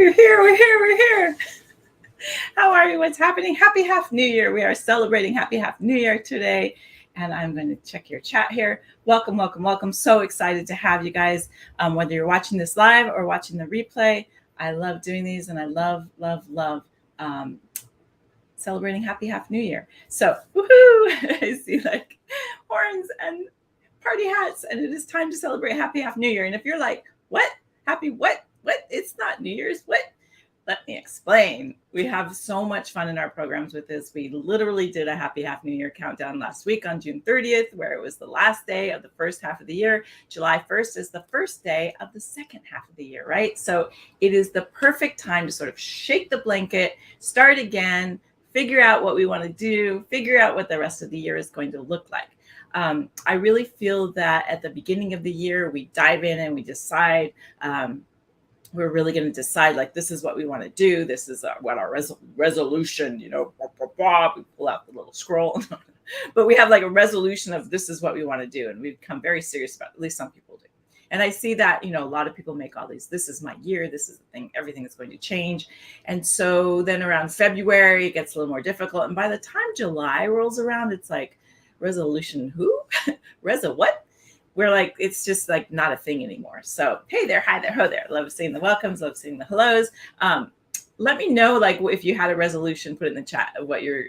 We're here. We're here. We're here. How are you? What's happening? Happy Half New Year. We are celebrating Happy Half New Year today. And I'm going to check your chat here. Welcome, welcome, welcome. So excited to have you guys, whether you're watching this live or watching the replay. I love doing these, and I love celebrating Happy Half New Year. So, woohoo! I see like horns and party hats, and it is time to celebrate Happy Half New Year. And if you're like, what? Happy what? What? It's not New Year's. What? Let me explain. We have so much fun in our programs with this. We literally did a Happy Half New Year countdown last week on June 30th, where it was the last day of the first half of the year. July 1st is the first day of the second half of the year, right? So it is the perfect time to sort of shake the blanket, start again, figure out what we want to do, figure out what the rest of the year is going to look like. I really feel that at the beginning of the year, we dive in and we decide, we're really going to decide, like, this is what we want to do. This is what our resolution, we pull out the little scroll, but we have like a resolution of this is what we want to do. And we become very serious about it. At least some people do. And I see that, a lot of people make all these, this is my year, this is the thing, everything is going to change. And so then around February, it gets a little more difficult. And by the time July rolls around, it's like, resolution who? Reza what? We're like, it's just like not a thing anymore. So, hey there, hi there, ho there. Love seeing the welcomes, love seeing the hellos. Let me know, like, if you had a resolution, put it in the chat of what your,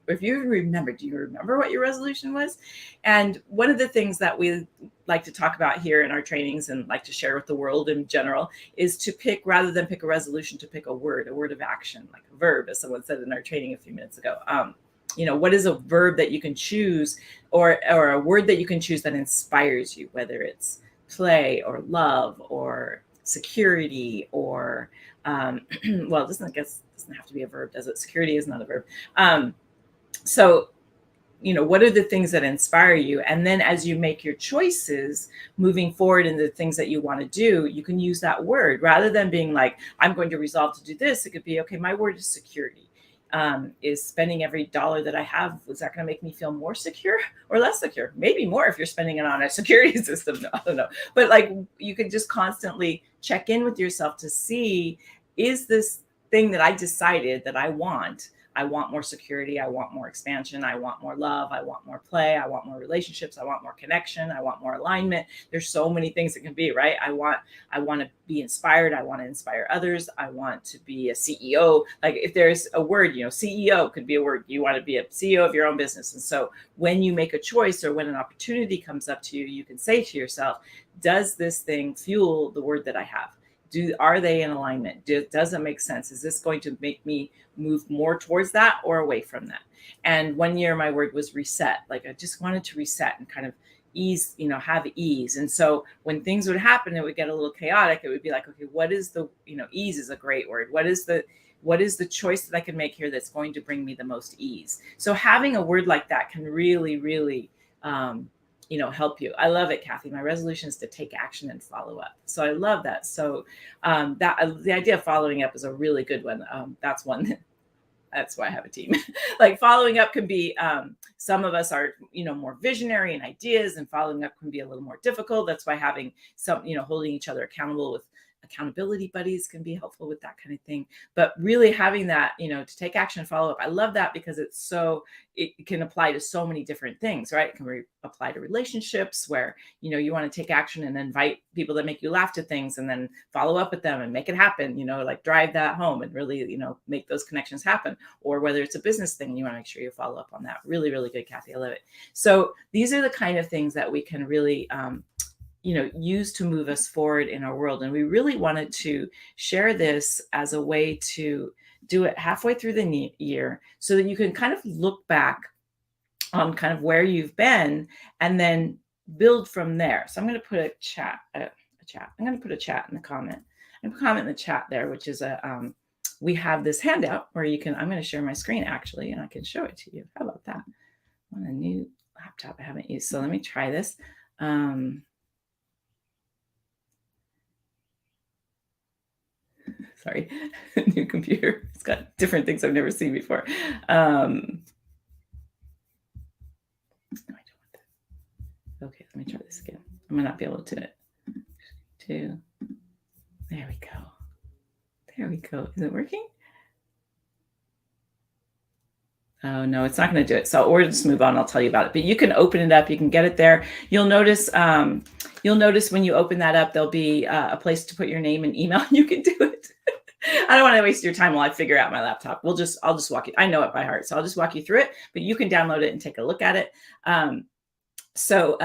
if you remember, do you remember what your resolution was? And one of the things that we like to talk about here in our trainings and like to share with the world in general is to pick, rather than pick a resolution, to pick a word of action, like a verb, as someone said in our training a few minutes ago. What is a verb that you can choose, or a word that you can choose that inspires you, whether it's play or love or security or, well, it doesn't have to be a verb, does it? Security is not a verb. So, what are the things that inspire you? And then as you make your choices moving forward in the things that you want to do, you can use that word rather than being like, I'm going to resolve to do this. It could be, okay, my word is security. Is spending every dollar that I have, is that going to make me feel more secure or less secure? Maybe more if you're spending it on a security system. No, I don't know. But like, you can just constantly check in with yourself to see, is this thing that I decided that I want more security, I want more expansion, I want more love, I want more play, I want more relationships, I want more connection, I want more alignment. There's so many things it can be, right? I want to be inspired, I want to inspire others, I want to be a CEO. Like, if there's a word, CEO could be a word. You want to be a CEO of your own business. And so when you make a choice or when an opportunity comes up to you, you can say to yourself, does this thing fuel the word that I have? Are they in alignment? Does it make sense? Is this going to make me move more towards that or away from that? And one year my word was reset. Like, I just wanted to reset and kind of ease, have ease. And so when things would happen, it would get a little chaotic. It would be like, okay, what is the, ease is a great word. What is the choice that I can make here that's going to bring me the most ease? So having a word like that can really, really, help you. I love it, Kathy. My resolution is to take action and follow up. So I love that. So the idea of following up is a really good one. That's one. That's why I have a team. Like, following up can be, some of us are, more visionary in ideas, and following up can be a little more difficult. That's why having some, holding each other accountable with accountability buddies can be helpful with that kind of thing. But really having that, to take action and follow up. I love that because it can apply to so many different things, right? It can apply to relationships where, you want to take action and invite people that make you laugh to things, and then follow up with them and make it happen, like drive that home and really, make those connections happen. Or whether it's a business thing, you want to make sure you follow up on that. Really, really good, Kathy. I love it. So these are the kind of things that we can really, use to move us forward in our world. And we really wanted to share this as a way to do it halfway through the year so that you can kind of look back on kind of where you've been and then build from there. So I'm going to put a chat. I'm going to put a chat in the comment. I'm going to comment in the chat there, which is we have this handout where I'm going to share my screen actually, and I can show it to you. How about that? On a new laptop I haven't used. So let me try this. Sorry, new computer. It's got different things I've never seen before. No, I don't want that. Okay, let me try this again. I'm gonna not be able to. There we go. There we go. Is it working? Oh no, it's not going to do it. So we'll just move on. I'll tell you about it. But you can open it up. You can get it there. You'll notice when you open that up, there'll be a place to put your name and email. You can do it. I don't want to waste your time while I figure out my laptop. I'll just walk you. I know it by heart, so I'll just walk you through it. But you can download it and take a look at it. So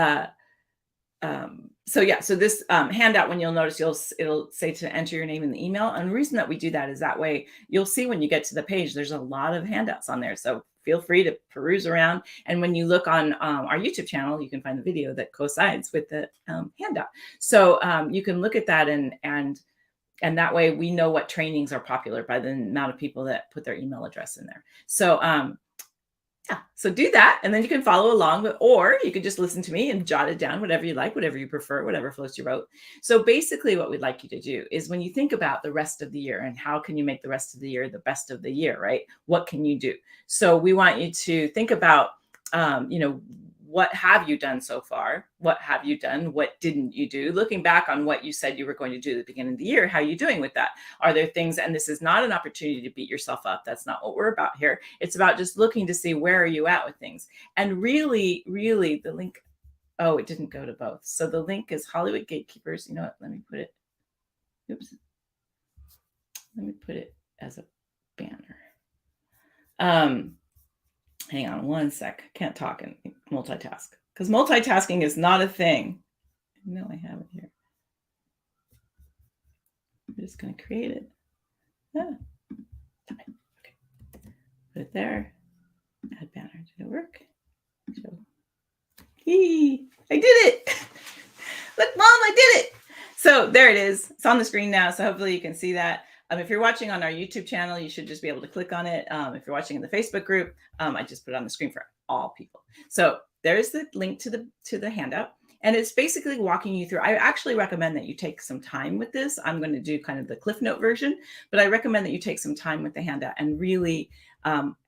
this handout, when you'll notice, it'll say to enter your name in the email. And the reason that we do that is that way you'll see when you get to the page, there's a lot of handouts on there. So feel free to peruse around. And when you look on our YouTube channel, you can find the video that coincides with the handout. So you can look at that and that way we know what trainings are popular by the amount of people that put their email address in there. So yeah, so do that, and then you can follow along, or you could just listen to me and jot it down, whatever you like, whatever you prefer, whatever floats your boat. So basically what we'd like you to do is when you think about the rest of the year and how can you make the rest of the year the best of the year, right? What can you do? So we want you to think about, what have you done so far? What have you done? What didn't you do? Looking back on what you said you were going to do at the beginning of the year, how are you doing with that? Are there things, and this is not an opportunity to beat yourself up. That's not what we're about here. It's about just looking to see where are you at with things. And really, really the link, oh, it didn't go to both. So the link is Hollywood Gatekeepers. You know what? Let me put it as a banner. Hang on one sec. Can't talk and multitask because multitasking is not a thing. No, I have it here. I'm just going to create it. Okay. Put it there. Add banner. Did it work? Show. Yee! I did it. Look, Mom, I did it. So there it is. It's on the screen now. So hopefully you can see that. If you're watching on our YouTube channel, you should just be able to click on it. If you're watching in the Facebook group, I just put it on the screen for all people. So there's the link to the handout. And it's basically walking you through. I actually recommend that you take some time with this. I'm going to do kind of the Cliff Note version, but I recommend that you take some time with the handout and really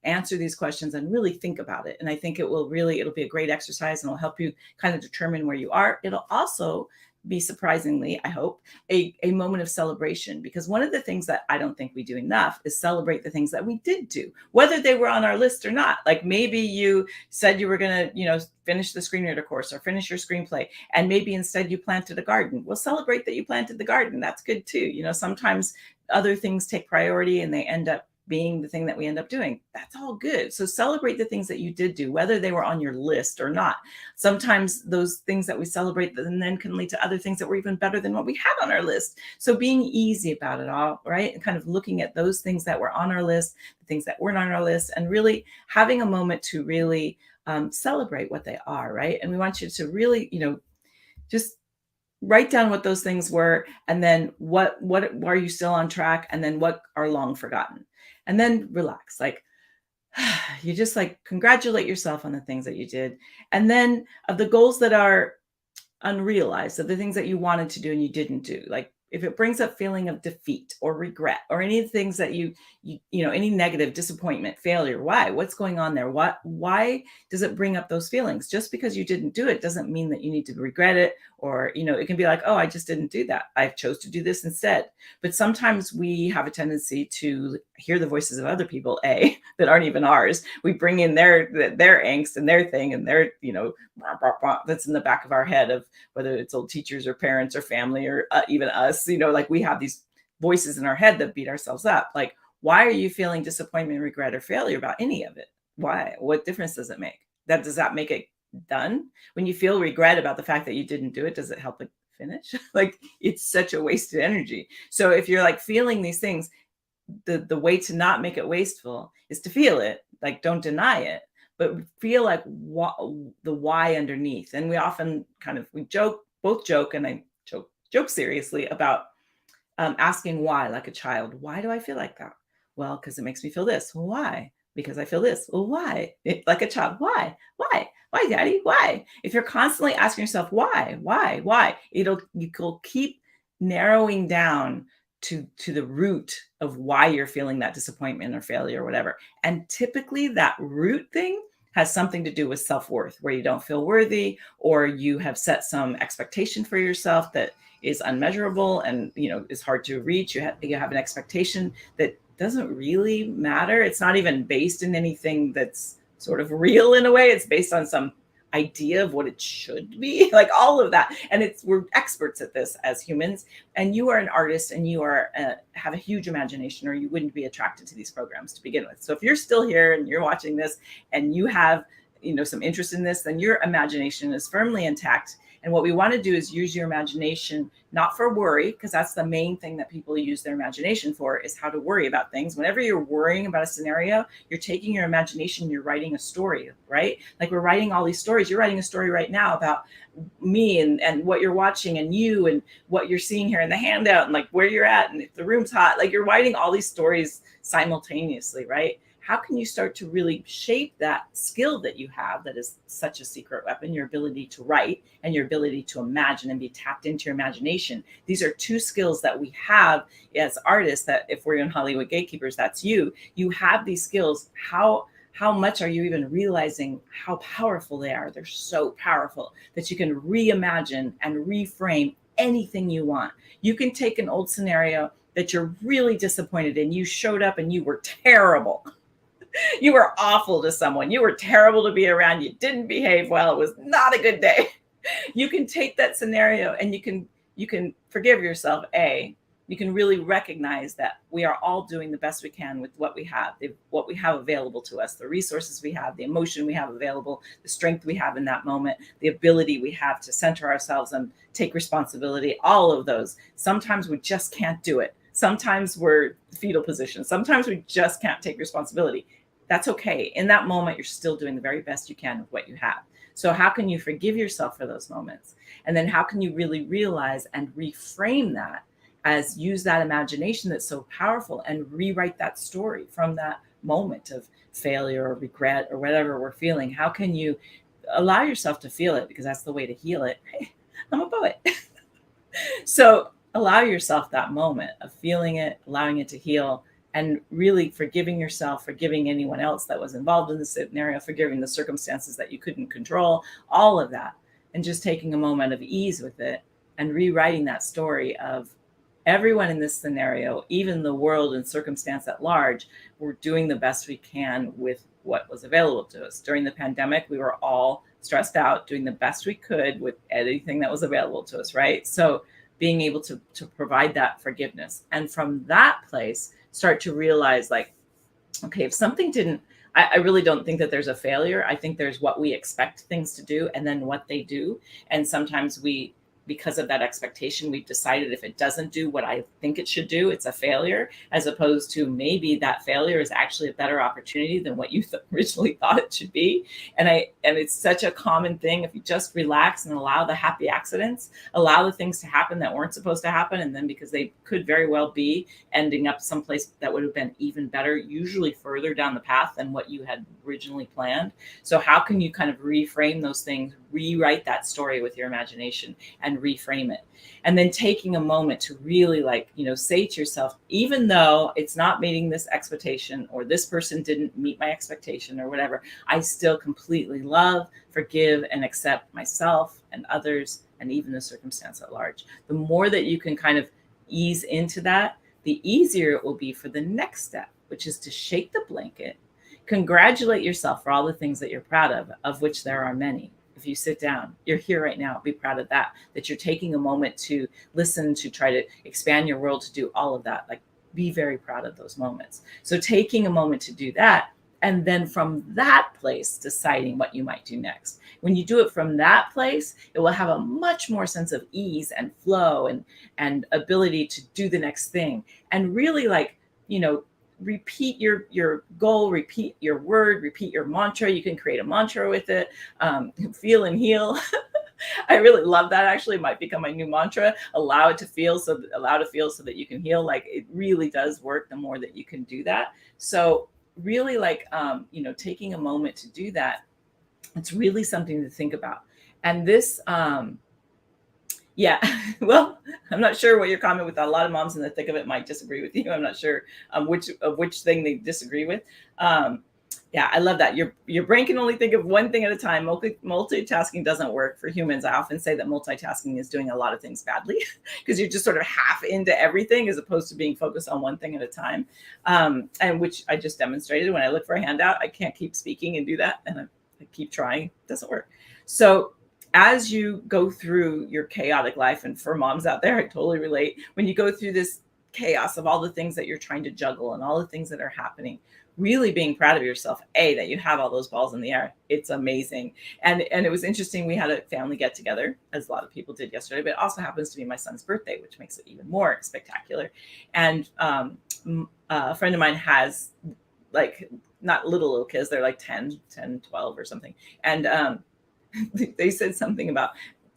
answer these questions and really think about it. And I think it'll be a great exercise and it'll help you kind of determine where you are. It'll also be, surprisingly, I hope, a moment of celebration, because one of the things that I don't think we do enough is celebrate the things that we did do, whether they were on our list or not. Like maybe you said you were going to, finish the screenwriter course or finish your screenplay, and maybe instead you planted a garden. Well, celebrate that you planted the garden. That's good too. Sometimes other things take priority and they end up being the thing that we end up doing. That's all good. So celebrate the things that you did do, whether they were on your list or not. Sometimes those things that we celebrate then can lead to other things that were even better than what we had on our list. So being easy about it all, right? And kind of looking at those things that were on our list, the things that weren't on our list, and really having a moment to really celebrate what they are, right? And we want you to really, just write down what those things were, and then what are you still on track, and then what are long forgotten. And then relax, you just congratulate yourself on the things that you did. And then of the goals that are unrealized, of the things that you wanted to do and you didn't do, if it brings up feeling of defeat or regret or any things that you any negative disappointment, failure, what's going on there? Why does it bring up those feelings? Just because you didn't do it doesn't mean that you need to regret it, or, it can be like, oh, I just didn't do that. I chose to do this instead. But sometimes we have a tendency to hear the voices of other people, that aren't even ours. We bring in their angst and their thing and their, that's in the back of our head, of whether it's old teachers or parents or family or even us, we have these voices in our head that beat ourselves up. Why are you feeling disappointment, regret, or failure about any of it? Why? What difference does it make? Does that make it done? When you feel regret about the fact that you didn't do it, does it help it finish? It's such a wasted energy. So if you're feeling these things, the way to not make it wasteful is to feel it. Don't deny it, but feel the why underneath. And we often both joke, and I joke seriously about asking why, like a child. Why do I feel like that? Well, because it makes me feel this. Well, why? Because I feel this. Well, why? Like a child. Why, Daddy? Why? If you're constantly asking yourself why, you'll keep narrowing down to the root of why you're feeling that disappointment or failure or whatever. And typically that root thing has something to do with self-worth, where you don't feel worthy, or you have set some expectation for yourself that is unmeasurable and is hard to reach. You have an expectation that doesn't really matter. It's not even based in anything that's sort of real in a way. It's based on some idea of what it should be, like all of that. And we're experts at this as humans. And you are an artist, and you are have a huge imagination, or you wouldn't be attracted to these programs to begin with. So if you're still here and you're watching this and you have some interest in this, then your imagination is firmly intact. And what we want to do is use your imagination, not for worry, because that's the main thing that people use their imagination for, is how to worry about things. Whenever you're worrying about a scenario, you're taking your imagination, you're writing a story, right? Like we're writing all these stories. You're writing a story right now about me and what you're watching, and you and what you're seeing here in the handout, and like where you're at, and if the room's hot. Like you're writing all these stories simultaneously, right? How can you start to really shape that skill that you have, that is such a secret weapon, your ability to write and your ability to imagine and be tapped into your imagination? These are two skills that we have as artists, that if we're in Hollywood Gatekeepers, that's you have these skills. How much are you even realizing how powerful they are? They're so powerful that you can reimagine and reframe anything you want. You can take an old scenario that you're really disappointed in. You showed up and you were terrible. You were awful to someone. You were terrible to be around. You didn't behave well. It was not a good day. You can take that scenario and you can forgive yourself. You can really recognize that we are all doing the best we can with what we have, what we have available to us, the resources we have, the emotion we have available, the strength we have in that moment, the ability we have to center ourselves and take responsibility, all of those. Sometimes we just can't do it. Sometimes we're fetal position. Sometimes we just can't take responsibility. That's okay. In that moment, you're still doing the very best you can with what you have. So how can you forgive yourself for those moments? And then how can you really realize and reframe that, as use that imagination that's so powerful, and rewrite that story from that moment of failure or regret or whatever we're feeling? How can you allow yourself to feel it? Because that's the way to heal it. Hey, I'm a poet. So allow yourself that moment of feeling it, allowing it to heal, and really forgiving yourself, forgiving anyone else that was involved in the scenario, forgiving the circumstances that you couldn't control, all of that. And just taking a moment of ease with it and rewriting that story of everyone in this scenario, even the world and circumstance at large, we're doing the best we can with what was available to us. During the pandemic, we were all stressed out, doing the best we could with anything that was available to us, right? So being able to provide that forgiveness. And from that place, start to realize, like, okay, if something didn't, I really don't think that there's a failure. I think there's what we expect things to do and then what they do. And sometimes because of that expectation, we've decided if it doesn't do what I think it should do, it's a failure, as opposed to maybe that failure is actually a better opportunity than what you originally thought it should be. And it's such a common thing. If you just relax and allow the happy accidents, allow the things to happen that weren't supposed to happen, and then because they could very well be ending up someplace that would have been even better, usually further down the path than what you had originally planned. So how can you kind of reframe those things, rewrite that story with your imagination, and reframe it? And then taking a moment to really, like, say to yourself, even though it's not meeting this expectation, or this person didn't meet my expectation or whatever, I still completely love, forgive, and accept myself and others and even the circumstance at large. The more that you can kind of ease into that, the easier it will be for the next step, which is to shake the blanket, congratulate yourself for all the things that you're proud of which there are many. If you sit down, you're here right now, be proud of that you're taking a moment to listen, to try to expand your world, to do all of that. Like, be very proud of those moments. So taking a moment to do that, and then from that place, deciding what you might do next. When you do it from that place, it will have a much more sense of ease and flow and ability to do the next thing. And really, like, repeat your goal, repeat your word, repeat your mantra. You can create a mantra with it. Feel and heal. I really love that. Actually, it might become my new mantra. Allow to feel so that you can heal. Like, it really does work the more that you can do that. So really, like, taking a moment to do that, it's really something to think about. And this, yeah, well, I'm not sure what your comment with. A lot of moms in the thick of it might disagree with you. I'm not sure which thing they disagree with. Yeah, I love that. Your brain can only think of one thing at a time. Multitasking doesn't work for humans. I often say that multitasking is doing a lot of things badly because you're just sort of half into everything as opposed to being focused on one thing at a time. And which I just demonstrated when I look for a handout. I can't keep speaking and do that, and I keep trying. It doesn't work. So as you go through your chaotic life, and for moms out there, I totally relate. When you go through this chaos of all the things that you're trying to juggle and all the things that are happening, really being proud of yourself, that you have all those balls in the air. It's amazing. And it was interesting. We had a family get together, as a lot of people did yesterday, but it also happens to be my son's birthday, which makes it even more spectacular. And a friend of mine has, like, not little kids, they're like 10, 12 or something. And they said something about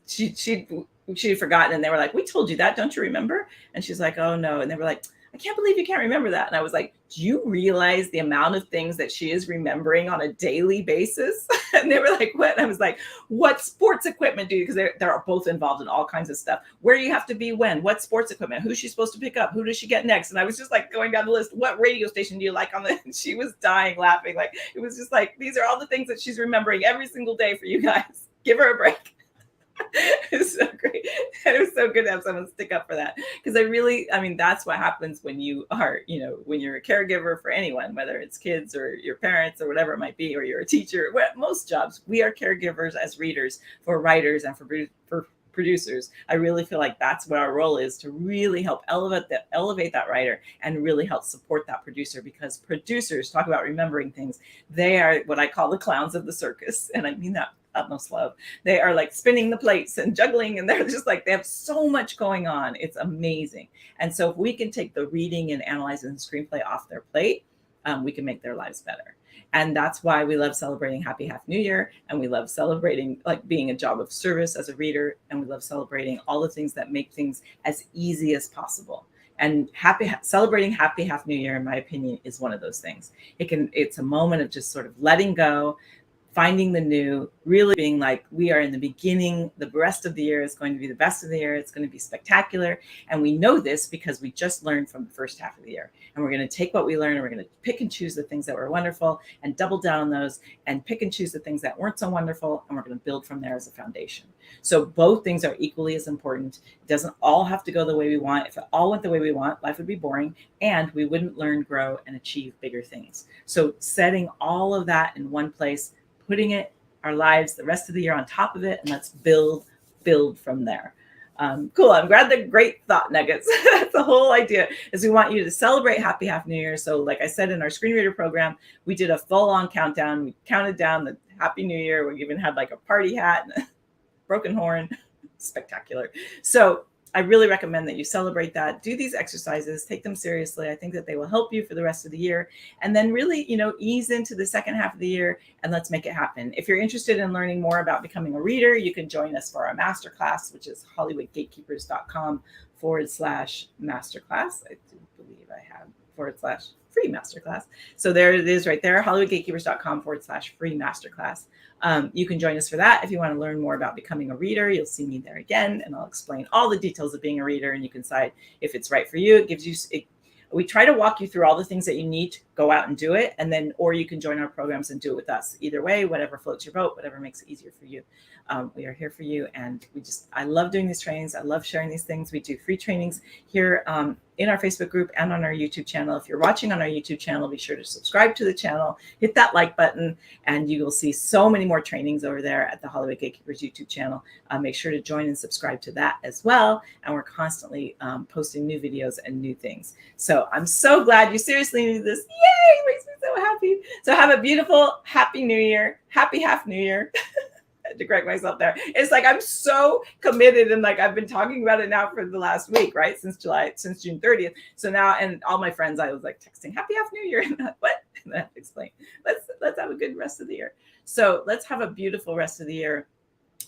she had forgotten, and they were like, "We told you that, don't you remember?" And she's like, "Oh no." And they were like, "I can't believe you can't remember that." And I was like, "Do you realize the amount of things that she is remembering on a daily basis?" And they were like, "What?" And I was like, "What sports equipment do you?" Because they're both involved in all kinds of stuff. Where you have to be when? What sports equipment? Who's she supposed to pick up? Who does she get next? And I was just like going down the list. What radio station do you like on the? And she was dying laughing. Like, it was just like, these are all the things that she's remembering every single day for you guys. Give her a break. It was so great. And it was so good to have someone stick up for that. Because I mean, that's what happens when you are, when you're a caregiver for anyone, whether it's kids or your parents or whatever it might be, or you're a teacher. Most jobs, we are caregivers as readers, for writers, and for producers. I really feel like that's what our role is, to really help elevate that writer and really help support that producer, because producers, talk about remembering things. They are what I call the clowns of the circus. And I mean that utmost love. They are like spinning the plates and juggling, and they're just like, they have so much going on. It's amazing. And so if we can take the reading and analyzing the screenplay off their plate, we can make their lives better. And that's why we love celebrating Happy Half New Year. And we love celebrating, like, being a job of service as a reader. And we love celebrating all the things that make things as easy as possible. And celebrating Happy Half New Year, in my opinion, is one of those things. It's a moment of just sort of letting go, finding the new, really being like, we are in the beginning. The rest of the year is going to be the best of the year. It's going to be spectacular. And we know this because we just learned from the first half of the year. And we're going to take what we learned, and we're going to pick and choose the things that were wonderful and double down on those, and pick and choose the things that weren't so wonderful. And we're going to build from there as a foundation. So both things are equally as important. It doesn't all have to go the way we want. If it all went the way we want, life would be boring, and we wouldn't learn, grow, and achieve bigger things. So setting all of that in one place, putting our lives, the rest of the year, on top of it, and let's build from there. Cool. I'm glad they're great thought nuggets. That's the whole idea, is we want you to celebrate Happy Half New Year. So like I said, in our screen reader program, we did a full-on countdown. We counted down the Happy New Year. We even had like a party hat and a broken horn. Spectacular. So I really recommend that you celebrate that. Do these exercises, take them seriously. I think that they will help you for the rest of the year. And then really, ease into the second half of the year, and let's make it happen. If you're interested in learning more about becoming a reader, you can join us for our masterclass, which is hollywoodgatekeepers.com/masterclass. I do believe I have /free masterclass. So there it is right there, hollywoodgatekeepers.com/free masterclass. You can join us for that. If you want to learn more about becoming a reader, you'll see me there again, and I'll explain all the details of being a reader, and you can decide if it's right for you. We try to walk you through all the things that you need to go out and do it. And then, or you can join our programs and do it with us. Either way, whatever floats your boat, whatever makes it easier for you. We are here for you. And I love doing these trainings. I love sharing these things. We do free trainings here in our Facebook group and on our YouTube channel. If you're watching on our YouTube channel, be sure to subscribe to the channel, hit that like button, and you will see so many more trainings over there at the Hollywood Gatekeepers YouTube channel. Make sure to join and subscribe to that as well. And we're constantly posting new videos and new things. So I'm so glad you seriously need this. Yay! It makes me so happy. So have a beautiful, happy New Year. Happy Half New Year. To correct myself there. It's like, I'm so committed, and like, I've been talking about it now for the last week, right? Since June 30th. So now, and all my friends, I was like texting Happy Half New Year. And what? And I have to explain. Let's have a good rest of the year. So let's have a beautiful rest of the year.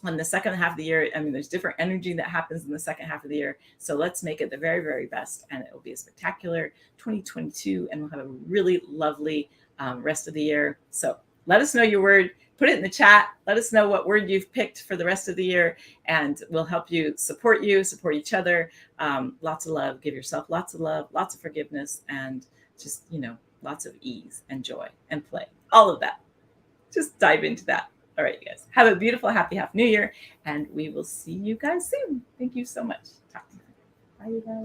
On the second half of the year, I mean, there's different energy that happens in the second half of the year. So let's make it the very, very best, and it will be a spectacular 2022, and we'll have a really lovely rest of the year. So let us know your word. Put it in the chat. Let us know what word you've picked for the rest of the year, and we'll help you, support each other. Lots of love. Give yourself lots of love, lots of forgiveness, and just, lots of ease and joy and play, all of that. Just dive into that. All right, you guys, have a beautiful, happy half New Year, and we will see you guys soon. Thank you so much. Talk to you. Bye, you guys.